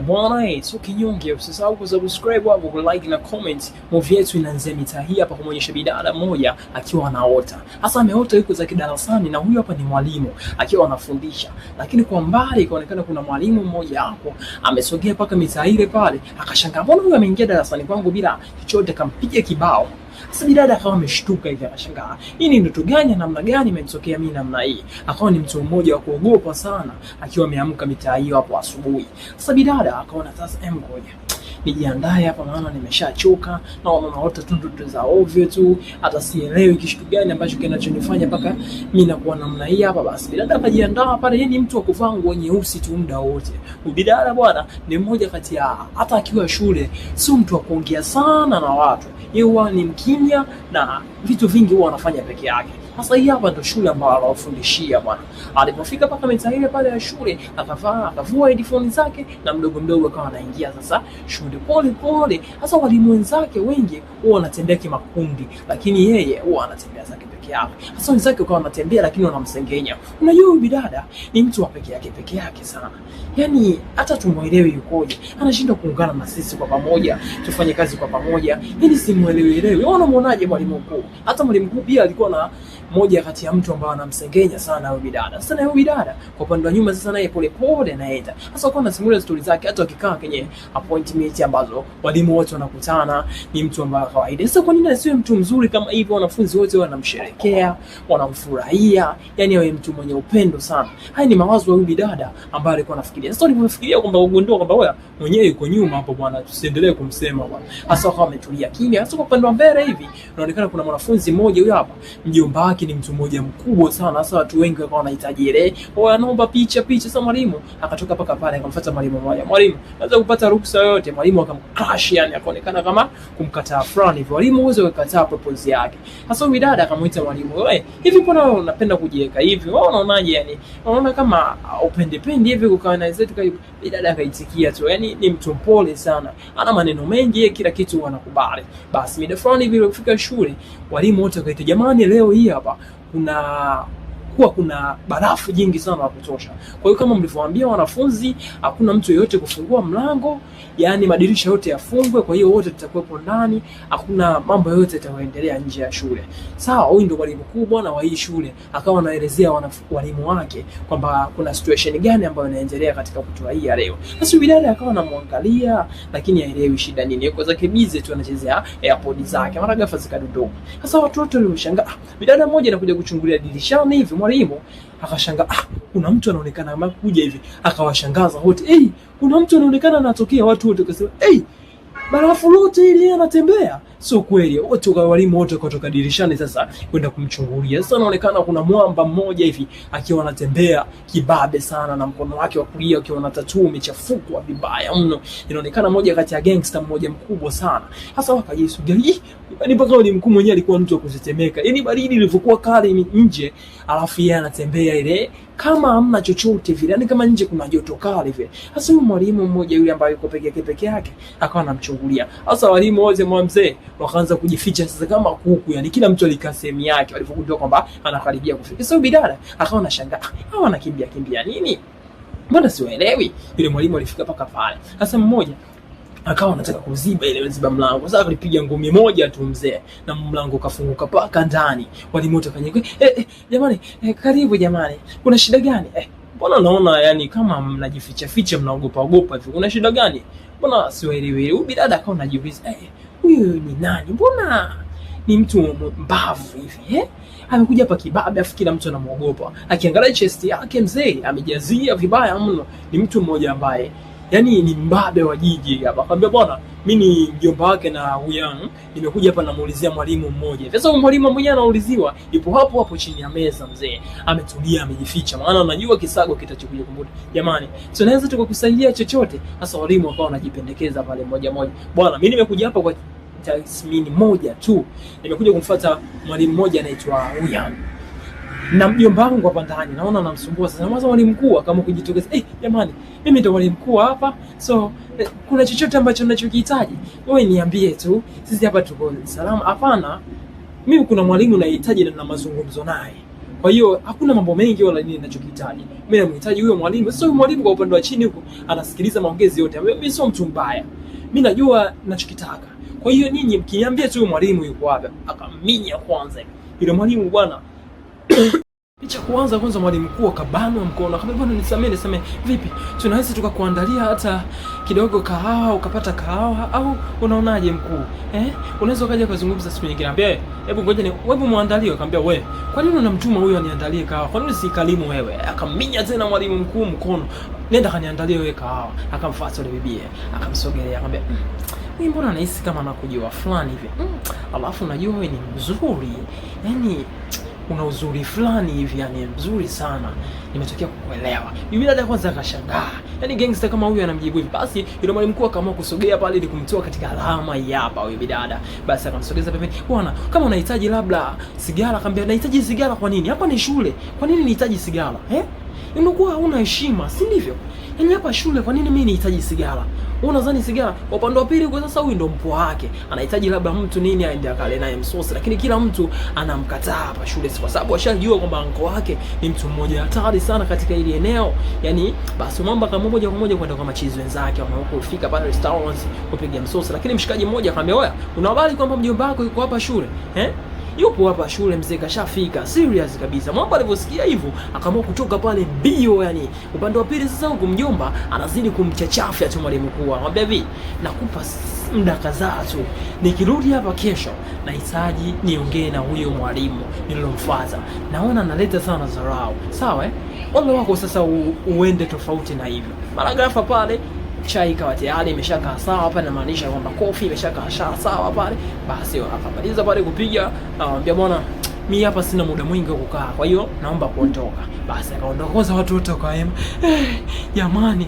Bwana, sio kinyonge, usisahau kusubscribe hapo, ku like na comment. Movie yetu inaanzia mitaa hii hapa kumwonyesha bidada mmoja akiwa anaota. Hasa ameota yuko za kidarasani na huyu hapa ni mwalimu akiwa anafundisha. Lakini kwa mbali ikaonekana kuna mwalimu mmoja hapo amesogea paka mitaa ile pale, akashangaa mbona huyu ameingia darasani kwangu bila chochote, kampiga kibao. Sasa bidada akawa ameshtuka hivi, akashangaa hii ni ndoto gani, namna gani imenitokea mimi namna hii. Akawa ni mtu mmoja wa kuogopa sana akiwa ameamka mitaa hiyo hapo asubuhi. Sasa bidada akaona sasa ngoja nijiandae hapa, maana nimeshachoka na wanaota tu ndoto za ovyo tu, hata sielewi kitu gani ambacho kinachonifanya mpaka mimi nakuwa namna hii hapa. Basi bidada akajiandaa pale, yeye ni mtu wa kuvaa nguo nyeusi tu muda wote. Bidada bwana ni mmoja kati ya, hata akiwa shule sio mtu wa kuongea sana na watu, yeye huwa ni mkimya na vitu vingi huwa anafanya peke yake. Sasa hii hapa ndo shule ambayo anawafundishia bwana. Alipofika paka mitaa ile pale ya shule, akavua headphone zake na mdogo mdogo akawa anaingia sasa shule pole pole. Sasa walimu wenzake wengi huwa wanatembea kimakundi, lakini yeye huwa anatembea zake peke yake. Sasa wenzake wakawa wanatembea lakini wanamsengenya. Unajua huyu bidada ni mtu wa peke yake sana. Yaani hata tumuelewi yukoje. Anashindwa kuungana na sisi kwa pamoja, tufanye kazi kwa pamoja. Yaani simuelewi. Wewe unamuonaje mwalimu mkuu? Hata mwalimu mkuu pia alikuwa na moja kati ya mtu ambaye anamsengenya sana huyu bidada. Sasa na huyu bidada kwa upande wa nyuma sasa naye pole pole anaenda. Sasa kwa anasimulia story zake, hata akikaa kwenye appointment ambazo walimu wote wanakutana, ni mtu ambaye kawaida. Sasa kwa nini asiwe mtu mzuri kama hivyo, wanafunzi wote wanamsherekea, wanamfurahia, yani awe mtu mwenye upendo sana. Haya ni mawazo ya huyu bidada ambaye alikuwa anafikiria. Sasa alipofikiria kwamba ugundua kwamba wewe mwenyewe yuko nyuma hapo bwana, tusiendelee kumsema bwana. Sasa akawa ametulia kimya. Sasa kwa upande wa mbele hivi inaonekana kuna mwanafunzi mmoja huyu hapa, mjomba wake ni mtu mmoja mkubwa sana. Sasa watu wengi wakawa wanahitaji ile, wanaomba picha. Sasa mwalimu akatoka paka pale akamfuata mwalimu mmoja. Mwalimu, naweza kupata ruhusa yoyote? Mwalimu akamcrash, yani akaonekana kama kumkataa fulani hivi. Mwalimu uweze kukataa proposal yake. Sasa huyu dada akamuita mwalimu, wewe hivi mbona wewe unapenda kujiweka hivi? Wewe unaonaje, yani unaona kama upende hivi kukaa na zetu karibu? Dada akaitikia tu, yani ni mtu mpole sana, ana maneno mengi, kila kitu anakubali. Basi mida fulani hivi ilifika shule, walimu wote wakaita, jamani leo hii hapa kuna barafu jingi sana ya kutosha. Kwa hiyo kama mlivyowaambia wanafunzi, hakuna mtu yeyote kufungua mlango, yani madirisha yote yafungwe. Kwa hiyo wote tutakuwepo ndani, hakuna mambo yote yataendelea nje ya shule. Sawa, huyu ndio mwalimu mkubwa na wa hii shule, akawa anaelezea walimu wake kwamba kuna situation gani ambayo inaendelea katika kutoa hii ya leo. Sasa bidada akawa anamwangalia lakini haelewi shida nini. Yuko zake busy tu anachezea AirPods zake. Mara ghafla zikadondoka. Sasa watu wote walishangaa. Bidada mmoja anakuja kuchungulia dirishani hivi, mwalimu akashangaa, kuna mtu anaonekana anakuja hivi, akawashangaza wote. Kuna mtu anaonekana anatokea, watu wote wakasema, barafu lote ile anatembea. Sio kweli. Wote walimu wote kutoka dirishani sasa kwenda kumchungulia. Sasa anaonekana kuna mwamba mmoja hivi akiwa anatembea kibabe sana, na mkono wake wa kulia akiwa na tattoo imechafuka vibaya mno. Inaonekana moja kati ya gangster mmoja mkubwa sana. Sasa wakajisudia, ni mpaka ni mkuu mwenyewe alikuwa mtu wa kutetemeka. Yaani baridi ilivyokuwa kali nje, alafu yeye anatembea ile kama hamna chochote vile, yani kama nje kuna joto kali vile. Sasa huyu mwalimu mmoja yule ambaye yuko peke yake akawa anamchungulia. Sasa walimu wote mzee wakaanza kujificha sasa kama kuku, yani kila mtu alikaa sehemu yake walipogundua kwamba anakaribia kufika. Sasa bidada akawa anashangaa, hawa anakimbia nini? Mbona siwaelewi? Yule mwalimu alifika paka pale. Sasa mmoja akawa anataka kuziba mlango. Sasa alipiga ngumi moja tu mzee, na mlango kafunguka paka ndani. Walimu wote kanyeka, jamani, karibu jamani. Kuna shida gani? Mbona naona yani kama mnajificha mnaogopa hivi. Kuna shida gani? Mbona siwaelewi? Huyu bidada akawa anajiuliza, huyu ni nani? Mbona ni mtu mbavu hivi? Amekuja hapa kibabe afu kila mtu anamuogopa. Akiangalia chest yake mzee amejazia vibaya mno. Ni mtu mmoja ambaye yani ni mbabe wa jiji hapa. Akamwambia, bwana, mimi ni mjomba wake na Uyang, nimekuja hapa namuulizia mwalimu mmoja. Sasa mwalimu mmoja anauliziwa, yupo hapo chini ya meza mzee. Ametulia, amejificha, maana anajua kisago kitachokuja kumbuta. Jamani, tunaweza tukakusaidia chochote? Sasa walimu wakawa wanajipendekeza pale mmoja, bwana, mimi nimekuja hapa kwa tathmini moja tu. Nimekuja kumfuata mwalimu mmoja anaitwa Uyang, na mjomba wangu hapa ndani naona anamsumbua. Sasa mwanzo mwalimu mkuu kama kujitokeza, jamani, mimi ndo mwalimu mkuu hapa, so kuna chochote ambacho ninachokihitaji wewe niambie tu, sisi hapa tuko salama. Hapana, mimi kuna mwalimu nahitaji na mazungumzo naye. Kwa hiyo hakuna mambo mengi wala nini ninachokihitaji. Mimi namhitaji huyo mwalimu. Sasa huyo mwalimu kwa upande wa chini huko anasikiliza maongezi yote. Mimi sio mtu mbaya. Mimi najua ninachokitaka. Kwa hiyo nyinyi mkiniambia tu huyo mwalimu yuko wapi, akaminya kwanza. Yule mwalimu bwana Picha kuanza kwanza mwalimu mkuu akabanwa mkono. Akamwambia bwana nisamee vipi? Tunaweza tukakuandalia hata kidogo kahawa ukapata kahawa au unaonaje mkuu? Unaweza ukaja kuzungumza siku nyingine. Anambia hebu ngoja wewe muandalie. Akamwambia wewe, kwa nini unamtuma huyo aniandalie kahawa? Kwa nini sikalimu wewe? Akaminya tena mwalimu mkuu mkono. Nenda kaniandalie wewe kahawa. Akamfuata yule bibie. Akamsogelea akamwambia mimi mbona nahisi kama nakujua fulani hivi. Alafu unajua wewe ni mzuri. Yaani una uzuri fulani hivi, yani mzuri sana. Nimetokea kukuelewa. Bibi dada kwanza akashangaa. Yaani gangster kama huyu anamjibu hivi. Basi yule mwalimu mkuu akaamua kusogea pale ili kumtoa katika alama hii hapa huyo bibi dada. Basi akamsogeza pembeni. Bwana, kama unahitaji labda sigara, akamwambia nahitaji sigara kwa nini? Hapa ni shule. Kwa nini nihitaji sigara? Unakuwa hauna heshima, si ndivyo? Yaani hapa shule kwa nini mimi nihitaji sigara? Unadhani sigara upande wa pili kwa sasa huyu ndo mpo wake. Anahitaji labda mtu nini aende akale naye msosi, lakini kila mtu anamkataa hapa shule kwa sababu ashajua kwamba anko wake ni mtu mmoja hatari sana katika hili eneo. Yaani basi mambo kama moja kwa moja kwenda kwa machizi wenzake wanapofika pale restaurants kupiga msosi, lakini mshikaji mmoja akamwambia, "Oya, una habari kwamba mjomba wako yuko hapa shule?" Yupo hapa shule mzee, kashafika. Serious kabisa. Mwamba alivyosikia hivyo akaamua kutoka pale mbio. Yani upande wa pili sasa huko mjomba anazidi kumchachafia tu mwalimu mkuu. Anamwambia hivi, nakupa muda kadhaa tu. Nikirudi hapa kesho nahitaji niongee na huyo mwalimu nililomfuata. Naona analeta sana dharau. Sawa Wale wako sasa uende tofauti na hivyo. Paragrafa pale chai kawa tayari imeshakaa sawa hapa, inamaanisha kwamba coffee imeshakaa sawa pale. Basi akamaliza pale kupiga, anamwambia bwana, mimi hapa sina muda mwingi wa kukaa, kwa hiyo naomba kuondoka. Basi akaondoka. Kwanza watu wote wakaema, jamani,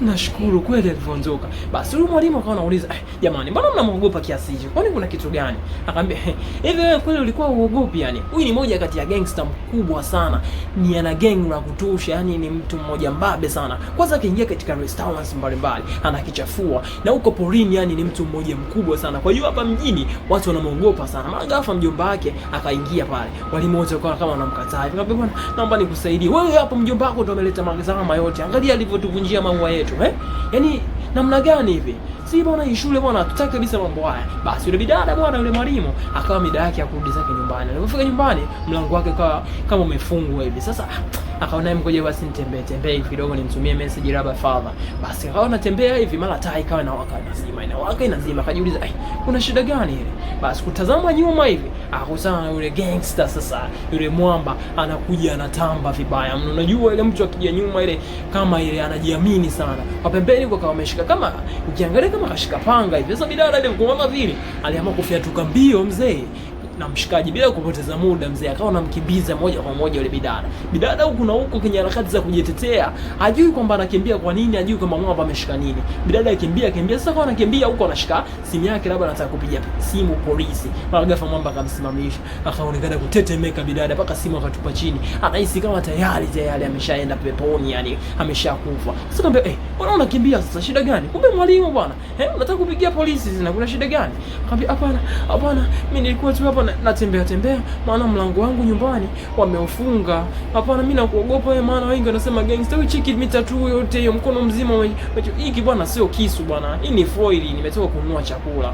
nashukuru kweli alivyoondoka. Basi yule mwalimu akawa anauliza, jamani, mbona mnamuogopa kiasi hicho? Kwani kuna kitu gani? Akamwambia, hivi wewe kweli ulikuwa uogopi yani? Huyu ni moja kati ya gangster mkubwa sana. Ni ana gang la kutosha, yani ni mtu mmoja mbabe sana. Kwanza akiingia katika restaurants mbalimbali, anakichafua. Na huko porini yani ni mtu mmoja mkubwa sana. Kwa hiyo hapa mjini watu wanamuogopa sana. Mara ghafla mjomba wake akaingia pale. Walimu wote wakawa kama wanamkataa. Akamwambia, bwana, naomba nikusaidie. Wewe hapo mjomba wako ndio ameleta magazama yote. Angalia alivyotuvunjia maua yetu. Yaani namna gani hivi? Si bwana, hii shule bwana hatutaki kabisa mambo haya. Basi yule bidada bwana, yule mwalimu akawa mida yake ya kurudi zake nyumbani. Alipofika nyumbani, mlango wake kama umefungwa hivi. Sasa akaona mkoje, basi nitembee hivi kidogo nimtumie message labda father. Basi akawa anatembea hivi, mara taa ikawa inawaka inazima. Akajiuliza, kuna shida gani ile? Basi kutazama nyuma hivi, akakutana na yule gangster sasa. Yule mwamba anakuja anatamba vibaya. Unajua ile mtu akija nyuma ile kama ile anajiamini sana. Kwa pembeni kwa kama ameshika kama ukiangalia kama kashika panga hivi. Sasa bidada ile kuona vile aliamua kufiatuka mbio mzee na mshikaji bila kupoteza muda. Mzee akawa anamkimbiza moja kwa moja yule bidada. Bidada huko na huko kwenye harakati za kujitetea, hajui kwamba anakimbia kwa nini, hajui kwamba mwamba ameshika nini. Bidada akimbia sasa kwa anakimbia huko anashika simu yake, labda anataka kupiga simu polisi. Mara ghafla mwamba akamsimamisha, akaonekana kutetemeka bidada mpaka simu akatupa chini. Anahisi kama tayari ameshaenda peponi, yani ameshakufa. Sasa akamwambia, mbona unakimbia sasa, shida gani? Kumbe mwalimu bwana, unataka kupigia polisi sasa, kuna shida gani? Akamwambia, hapana, mimi nilikuwa tu hapa natembea maana mlango wangu nyumbani wameufunga. Hapana, mimi nakuogopa wewe, maana wengi wanasema gangster. Wewe cheki mitatu yote hiyo mkono mzima hiki bwana, sio kisu bwana, hii ni foil, nimetoka kununua chakula.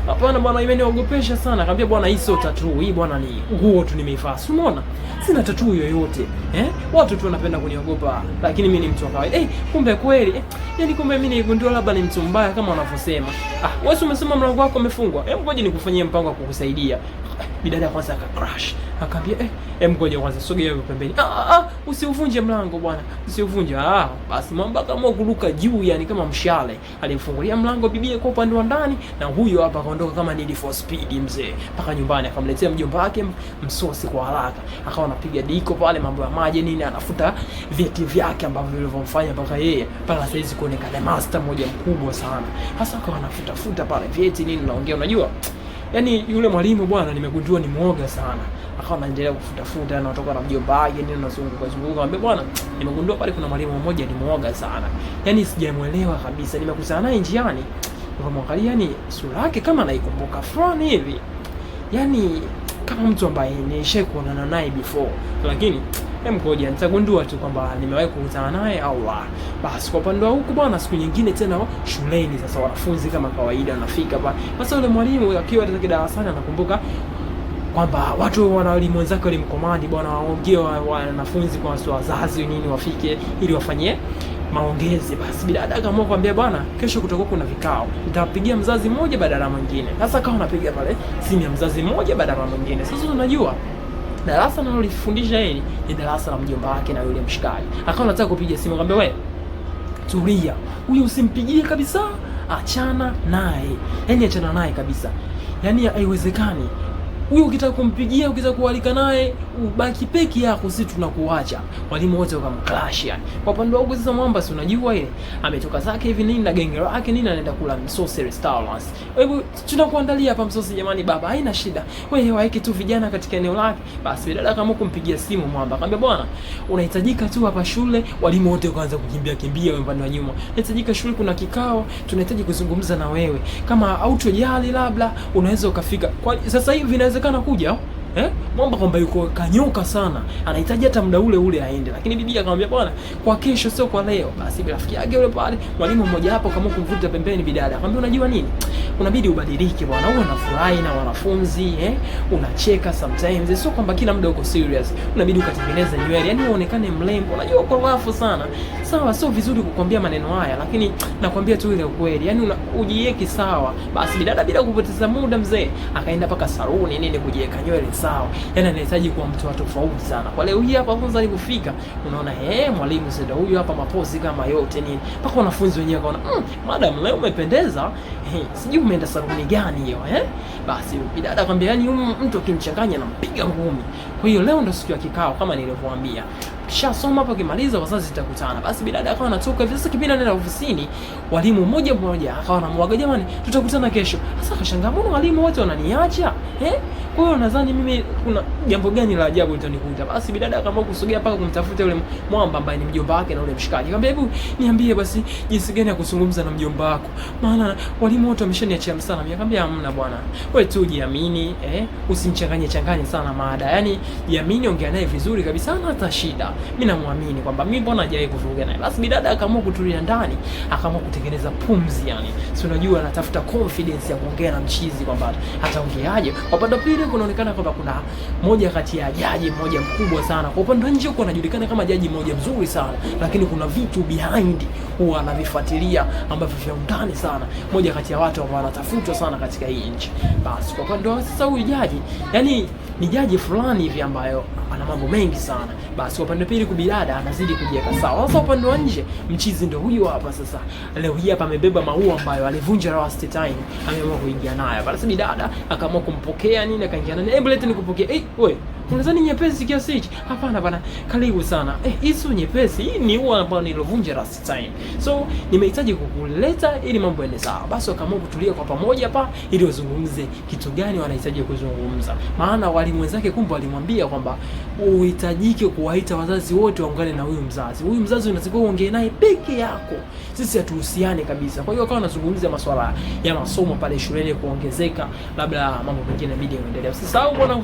Hapana bwana, imeniogopesha sana. Akamwambia, bwana, hii sio tattoo, hii bwana ni nguo tu nimeivaa. Umeona? Sina tattoo yoyote. Watu tu wanapenda kuniogopa, lakini mimi ni mtu wa kawaida. Kumbe kweli. Yaani kumbe mimi nigundua labda ni mtu mbaya kama wanavyosema. Wewe umesema mlango wako umefungwa. Ngoja nikufanyie mpango wa kukusaidia. Bidada kwanza akacrash. Akamwambia, ngoja kwanza sogea hapo pembeni. Usiuvunje mlango bwana. Usiuvunje. Basi mwamba kama kuruka juu, yani kama mshale. Alimfungulia mlango bibie kwa upande wa ndani, na huyo hapa akaondoka kama Need for Speed mzee. Mpaka nyumbani akamletea mjomba wake msosi kwa haraka. Akawa anapiga diko pale, mambo ya maji nini, anafuta vyeti vyake ambavyo vilivyomfanya mpaka yeye mpaka sasa hizi kuonekana master mmoja mkubwa sana. Hasa akawa anafuta pale vyeti nini, naongea unajua. Yaani yule mwalimu bwana, nimegundua ni muoga sana. Akawa anaendelea kufuta anatoka na mjomba wake nini, anazunguka. Anambia, bwana, nimegundua pale kuna mwalimu mmoja ni muoga sana. Yaani sijamuelewa kabisa. Nimekutana naye njiani. Nikamwangalia, yani sura yake kama naikumbuka fulani hivi. Yaani kama mtu ambaye nishaikuonana naye before, lakini ngoja nitagundua tu kwamba nimewahi kukutana naye au la. Basi kwa upande wa huko bwana, siku nyingine tena shuleni, sasa wanafunzi kama kawaida wanafika hapa. Sasa yule mwalimu akiwa katika darasani anakumbuka kwamba watu walimu wenzake walimkomandi bwana, waongee wanafunzi kwa wazazi nini wafike ili wafanyie maongezi. Basi bidada akaamua kumwambia bwana, kesho kutakuwa kuna vikao, nitapigia mzazi mmoja badala ya mwingine. Sasa akawa anapiga pale simu ya mzazi mmoja badala ya mwingine. Sasa unajua darasa analofundisha yeye ni darasa la mjomba wake na yule mshikaji. Akawa anataka kupiga simu, akamwambia wewe tulia, huyu usimpigie kabisa, achana naye. Yaani achana naye kabisa. Yaani haiwezekani. Huyu ukitaka kumpigia, ukitaka kualika naye, ubaki peke yako, sisi tunakuacha. Walimu wote wakamclash yani. Kwa upande wangu sasa Mwamba, si unajua ile ametoka zake hivi nini na genge lake nini, anaenda kula msosi restaurants. Hebu tunakuandalia hapa msosi jamani baba, haina shida. Wewe waeke tu vijana katika eneo lake. Basi dada kama kumpigia simu Mwamba, akamwambia bwana, unahitajika tu hapa shule. Walimu wote wakaanza kukimbia upande wa nyuma. Unahitajika shule, kuna kikao, tunahitaji kuzungumza na wewe. Kama hautojali labda unaweza ukafika. Kwa sasa hivi inawezekana kuja Mwamba kwamba yuko kanyoka sana, anahitaji hata muda ule aende, lakini bibi akamwambia bwana, kwa kesho sio kwa leo. Basi rafiki yake yule pale mwalimu mmoja hapo kama kumvuta pembeni bidada, akamwambia unajua nini, unabidi ubadilike bwana, uwe unafurahi na wanafunzi unacheka sometimes, sio kwamba kila muda uko serious. Unabidi ukatengeneza nywele, yani uonekane mrembo. Unajua uko rafu sana, sawa, sio vizuri kukwambia maneno haya, lakini nakwambia tu ile ukweli, yani ujiweke sawa. Basi bidada bila kupoteza muda mzee akaenda paka saluni nini kujiweka nywele sawa. Yaani anahitaji kuwa mtu tofauti sana. Kwa leo hii hapa kwanza alipofika, unaona mwalimu sasa huyu hapa mapozi kama yote nini. Mpaka wanafunzi wenyewe kaona, madam leo umependeza. Sijui umeenda saluni gani hiyo Basi bidada akamwambia yani mtu akimchanganya nampiga ngumi. Kwa hiyo leo ndo siku ya kikao kama nilivyowaambia. Kisha soma hapo kimaliza wazazi tutakutana. Basi bidada akawa anatoka hivi. Sasa kipindi anaenda ofisini, walimu mmoja akawa anamwaga, jamani tutakutana kesho. Sasa akashangaa, mbona walimu wote wananiacha? Kwa hiyo nadhani mimi kuna jambo gani la ajabu litanikuta. Basi bidada akaamua kusogea paka kumtafuta yule Mwamba ambaye ni mjomba wake na yule mshikaji. Akamwambia hebu niambie basi jinsi gani ya kuzungumza na mjomba wako, maana walimu wote wameshaniachia msana. Akamwambia hamna bwana, wewe tu jiamini, usimchanganye sana maada. Yaani jiamini, ongea naye vizuri kabisa, hana hata shida. Mimi namwamini kwamba mimi mbona hajawahi kuvuruga naye. Basi bidada akaamua kutulia ndani, akaamua kutengeneza pumzi yani. Si unajua anatafuta confidence ya kuongea na mchizi kwamba ataongeaje. Kwa upande wa pili kunaonekana kwamba kuna moja kati ya jaji mmoja mkubwa sana. Kwa upande wa nje huko anajulikana kama jaji mmoja mzuri sana, lakini kuna vitu behind huwa anavifuatilia ambavyo vya undani sana. Moja kati ya watu ambao wanatafutwa sana katika hii nchi. Basi kwa upande wa sasa huyu jaji, yani ni jaji fulani hivi ambayo ana mambo mengi sana. Basi kwa upande pili kubidada anazidi kujiweka sawa. Sasa upande wa nje mchizi ndio huyu hapa sasa. Leo hii hapa amebeba maua ambayo alivunja last time, ameamua kuingia nayo. Basi bidada akaamua kumpokea nini, akaingia naye. Hebu leta nikupokea. Wewe unadhani nyepesi kiasi hichi? Hapana bana, karibu sana. Hii sio nyepesi, hii ni ua ambao nilovunja last time. So nimehitaji kukuleta ili mambo yaende sawa. Basi wakaamua kutulia kwa pamoja hapa ili wazungumze kitu gani wanahitaji kuzungumza. Maana walimu wenzake kumbe walimwambia kwamba uhitajike kuwaita wazazi wote waungane na huyu mzazi. Huyu mzazi unatakiwa uongee naye peke yako. Sisi hatuhusiani kabisa. Kwa hiyo wakawa wanazungumzia masuala ya masomo pale shuleni kuongezeka, labda mambo mengine inabidi yaendelee. Usisahau bwana